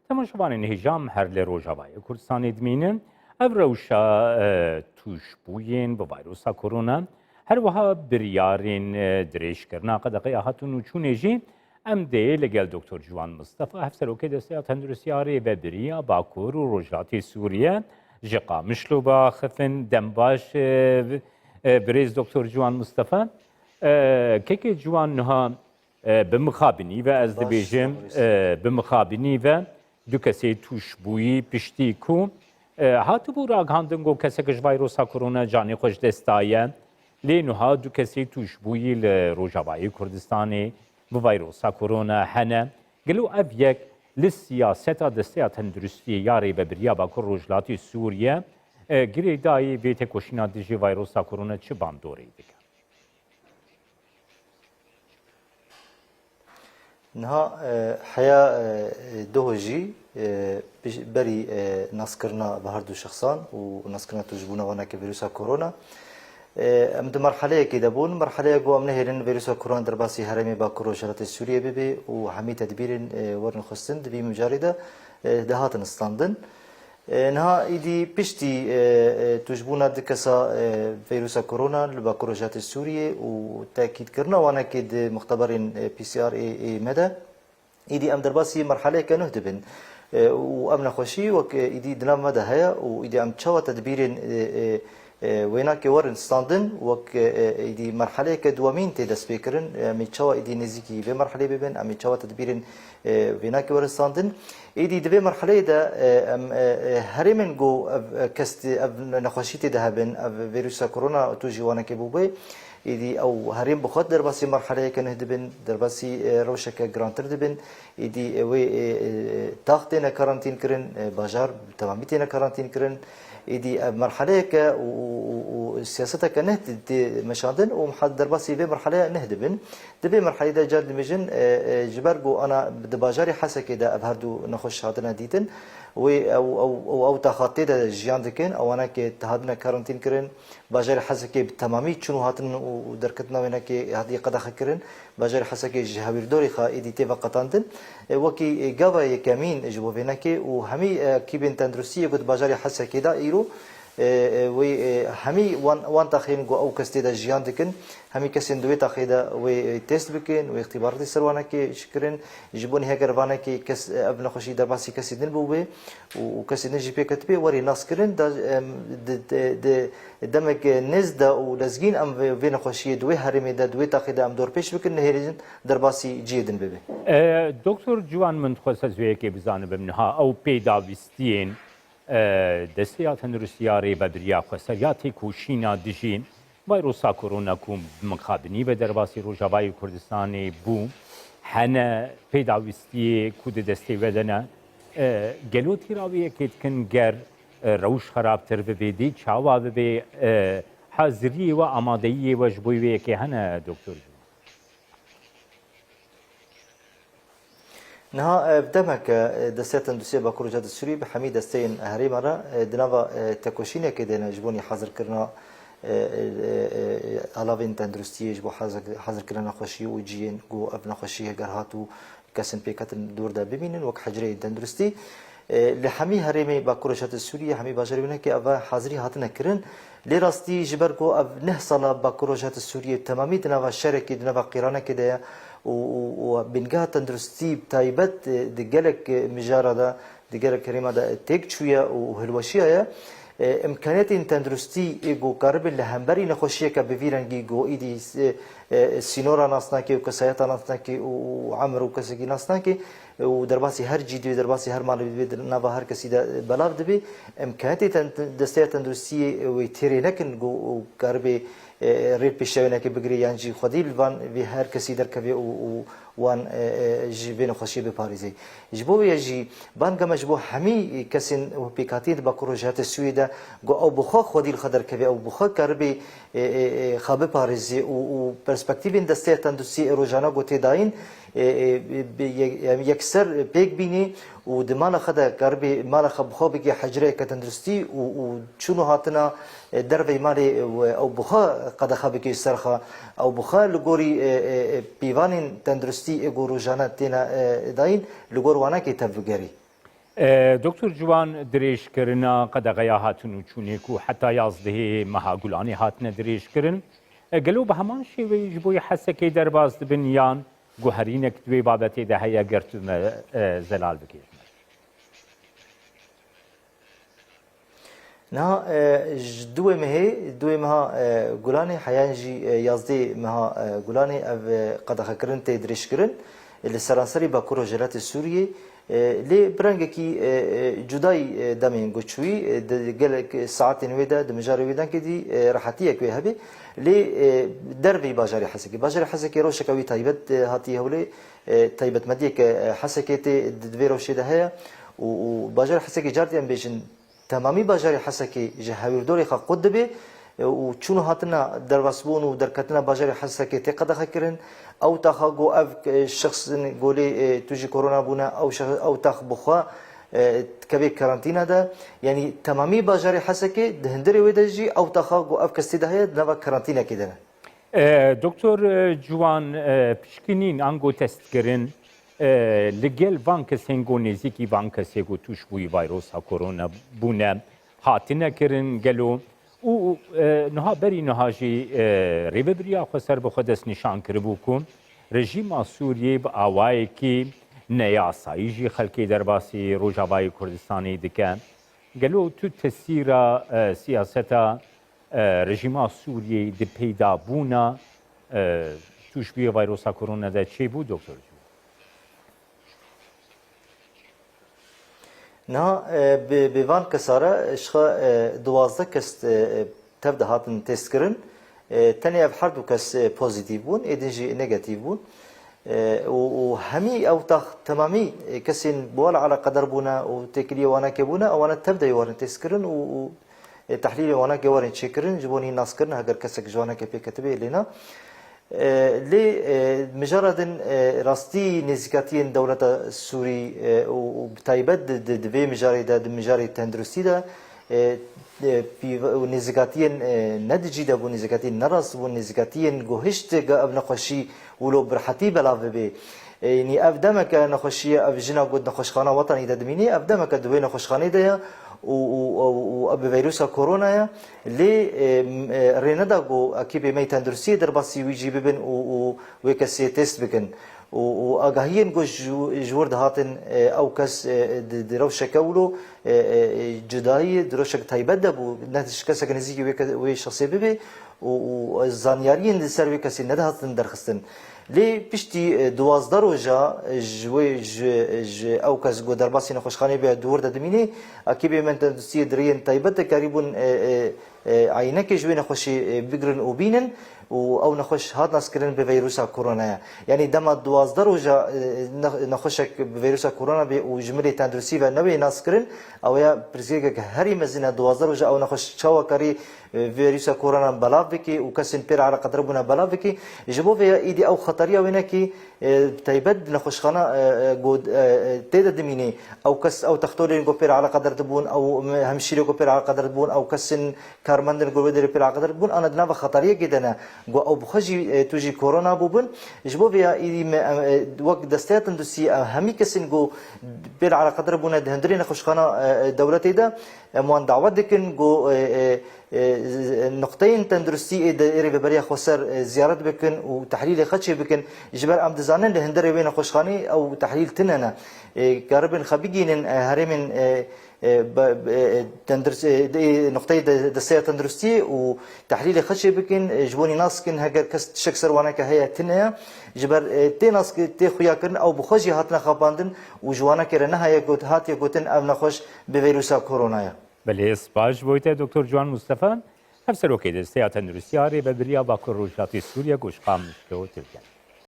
تماشاوان انهجام هر لروجاوای کردستان دمینن اف روشا توش بوین با ویروسا کرونا هر وها بریارین دریش کرنا قدقی هاتون و چونجی ام دی لگل دکتر جوان مصطفی هفسروکه دسته تندرسیاری و بریا باکور و روجاتی سوریه جقا مشلوبا خفن دنباش بريز دكتور جوان مصطفى كيكي جوان نها بمخابني و از دبیجم بمخابنی و دو کسی توش بویی پشتی کو هاتو بو راگاندن گو کسی کش ویروسا کرونا جانی خوش دستایه لینوها دو کسی توش بویی لروجاوایی کردستانی و ویروسا کرونا هنه گلو اف یک لسیاستا دسته تندرستی یاری و بریا باکر روجلاتی سوریه گری دایی بیت کشینا دیجی ویروسا کرونا چه باندوری دیگه نها حياة دوهجي بري ناسكرنا بهردو شخصان وناسكرنا تجبونا وناك فيروسا كورونا ام دو مرحله كده بون مرحله جو امنه هرن فيروسا كورونا درباسي هرمي باكرو شرط سوريا بي وحمي تدبير ورن خستن دبي مجارده دهاتن استاندن نها ايدي بيشتي تجبونا دكسا فيروسا كورونا لباكروجات السورية وتأكيد كرنا وانا كد مختبرين بي سي ار اي مدى ايدي ام درباسي مرحلة كانوا هدبن وامنا خوشي وك ايدي دلام مدى هيا وايدي ام تشاوى تدبيرين ويناك ورن ستاندن وك ايدي مرحلة كدوامين تدس بيكرن امي تشاوى ايدي نزيكي بمرحلة ببن امي تشاوى تدبيرين ويناك ورن ستاندن ايدي دبي مرحله ده هرمن جو كست نخوشيتي دهبن فيروس كورونا توجي وانا كبوبي ايدي او هرم بخاطر درباسي مرحله كان هدبن درباسي روشك جرانتر دبن ايدي وي تاختنا كارانتين كرن بازار تماميتنا كارانتين كرن ايدي مرحله ك وسياستها كانت مشاندن ومحد درباسي في مرحله نهدبن دبي مرحله ده جاد مجن جبرجو انا دباجاري حسا كده ابهردو نخش هاتنا ديتن و او تخطي ده جيان دكن او انا كي تهادنا كارانتين كرن باجاري حسا كي تمامي شنو هاتن ودركتنا وينا كي هدي قدخ كرن باجاري حسا كي جهابير دوري خا ايدي تيفا قطاندن وكي جافا يكمين جبو فينا كي وهمي كي بنت تندرسيه قد باجاري حسا كده ايرو و همي وان تاخين جو او كستي دا جيان دكن همي كسين دوي تاخيدا و تيست بكن و اختبارات سروانا كي شكرن جبوني هاجر فانا كي كس ابن خوشي درباسي كسي دن بوبي وكسي نجي بي كتبي وري ناس كرن دا دمك نزدا ولزجين ام فين خوشي دوي هرمي دا دوي تاخيدا ام دور بيش بكن نهيرجن درباسي جيدن ببي دكتور جوان من خصوصا كي بزانه بمنها او بيداويستين دستیات هندرسیاری بدریا خسریاتی کوشینا دیجین ویروسا کرونا کوم مخابنی و درباسی روجاوای کردستانی بوم هنه پیداویستی کود دستی ودنه گلوتی راویه که کن گر روش خرابتر ببیدی چاوا ببی حاضری و آمادگی و جبویه که هنه دکتر نها بدمك دستات اندوسيه باكروجات السوري بحميد دستين هري مره دنافا تكوشينه كده نجبوني حاضر كرنا علافين تندرستي جبو حاضر كرنا خوشي وجين جو ابن خوشي جرهاتو كسن بيكات دور ده ببينن وك حجري تندرستي لحمي هرمي باكروجات السوري حمي باجرينا كي ابا حاضري هاتنا كرن لراستي جبركو اب نحصل باكروجات السوري تمامي دنافا شركه دنافا قيرانه كده وبنجاه تندرستي بتايبت دجالك مجارة ده دجالك كريمة ده تيك شوية وهلوشية إمكانيات تندرستي إيجو قرب لهمبري نخشية كبفيرنجي جو إيدي سينورا ناسناكي وكسايتا ناسناكي وعمر وكساكي ناسناكي ودرباسي هر جدي درباسي هر مال نافا هر كسي ده بلاف دبي إمكانيات دستية تندرستي ويتيري لكن جو قرب ريل بيشاوينا كي بقري يانجي خديل فان في هر كسي دركبي وان جبين خشي بباريزي جبو يجي بان كما جبو حمي كسن وبيكاتين بكروجات السويدة جو او بخا خديل خدر كبي او بخا كربي خاب باريزي و برسبكتيفين دستي تندسي روجانا جو تداين يكسر بيك بيني ودمانا خدا كربي مالا خبخو بيجي حجرة كتندرستي وشنو هاتنا دربي مالي او بخا قد خبكي سرخه او بخا لغوري بيوانين تندرستي اغورو جانا تينا داين لغور وانا كي تفغري دکتر جوان دریش کرنا قدغیا هاتن و چونیکو حتی یازده مها گلانی هاتن دریش کرن گلو به همان شیوه جبوی حسکی در باز بنیان گوهرینک دوی بابتی ده هیا گرتو زلال بکیش نه دوی مها گلانی حیانجی یازده مها گلانی او قدغه کرن تدریش کرن لسرانسری باکور وزارت سوریه لی برنگکی جدای دمین گوچوی گل ساعت نویدا دمجاری ویدان کدی راحتیه کوی هبی لی دربی باجاری حسکی روش کوی تایبت هاتی هولی تایبت مدیک حسکی تی دوی روشی ده هیا و باجاری حسکی جارتی ام بیشن تمامی باجاری حسکی جهویر دوری خا قد بی و چون هاتنا در واسبون و در کتنا باجاری حسکی تی قدخه کرن او تاخا گو اف شخص گولی توجی کرونا بونا او تاخ بخوا کبی کارانتینا ده یعنی تمامی باجاری حسکی دهندری ویدجی او تاخا گو اف کستی ده نوا کارانتینا کدنه دکتر جوان پشکنین انگو تست کرن لگل وان کسینگو نزیکی وان کسیگو توش بوی ویروسا کرونا بونه هاتنه کرن گلو او نها بری نها جی ریوه بریا خسر بخودس نشان کربو کن رژیم سوریه با آوائی کی نیاسایی جی خلکی درباسی روجاوای کردستانی دکن گلو تو تسیرا سیاستا رژیم سوریه دی پیدا بونا توش بی ویروسا کرونا ده چه بود دکتر جو؟ نه به وان کساره اشخا دوازده کس تبدأ هاتن تست کرن تاني اف هر دو کس پوزیتیو بون ایدنجی نگاتیو بون و همي او تاخ تمامي كسين بولا على قدر بونا وتكلي وانا كبونا او انا تبدا يورن تسكرن و تحليل وانا كورن تشكرن جبوني ناس كرن هاجر كسك جوانا كبي كتبي لنا لي مجرد راستي نزكاتين دولة السوري وبتايبد دفي مجاري تندرستي دا نزكاتين ندجي دا بو نزكاتين نرس بو نزكاتين جوهشت قبل نقشي ولو برحتي بلاف بي يعني افدمك نخشيه افجنا قد نخشخانه وطني ددميني افدمك دوي نخشخانه ده و فيروس كورونا لي ريندا جو اكيد مي تندرسي درباسي ويجي ببن وكسي تيست بكن و اگاهين جو جور دهاتن او كس دروش كولو جداي دروش تايبد بو نتش كسك نزيكي وي شخصي ببي و زانيارين سر كسي ندهاتن درخستن لی پشتی دوازده روزا جوی او کس گو درباسی نخوشخانه به دور دادمینی اکی من تندرسی درین تایبت کاریبون عینه که جوی نخوشی بگرن و بینن و او نخوش هات ناس کرن به ویروس کرونا یعنی دم دوازده روزا نخوشک به ویروس کرونا به و جمله تندرسی و نوی ناس کرن او یا پرسیگه که هری مزنا دوازده روزا او نخوش چاوا کاری ویروس کرونا بلاف بکی و کسین پر على قدر بنا بلاف بکی جبو في ایدی او خطریه وینکی تایبد نخوشخانه گود تیدا دمینی او کس او تختورین کو پر على قدر دبون او همشیری کو پر على قدر دبون او کسین کارمندن کو بدر پر على قدر دبون انا دنا خطریه جدا جو او بخجي توجي كورونا بوبن جبو في ايدي وقت دستات اندسي همي كسن جو بير على قدر بونا دهندرين خوشخانه دولتي ده موان دعوت دكن جو نقطين تندرسي اداري ببريا خسر زيارات بكن وتحليل خدشي بكن جبر ام دزانن دهندري بين خوشخاني او تحليل تننا قربن خبيجين هرمن تندرس نقطة دسية تندرستي وتحليل خدشي بكن جبوني ناس كن هجر كست شكسر وانا كهيا تنيا جبر تي ناس تي خويا كن او بخوجي هاتنا خاباندن وجوانا كرنا هيا قوت هات يقوتن ام نخوش بفيروس كورونا بله اسپاش بوده دکتر جوان مصطفی افسر وکیل دسته تندرستی آری به بریا با کروشاتی سوریا گوش قام مشکل ترکیه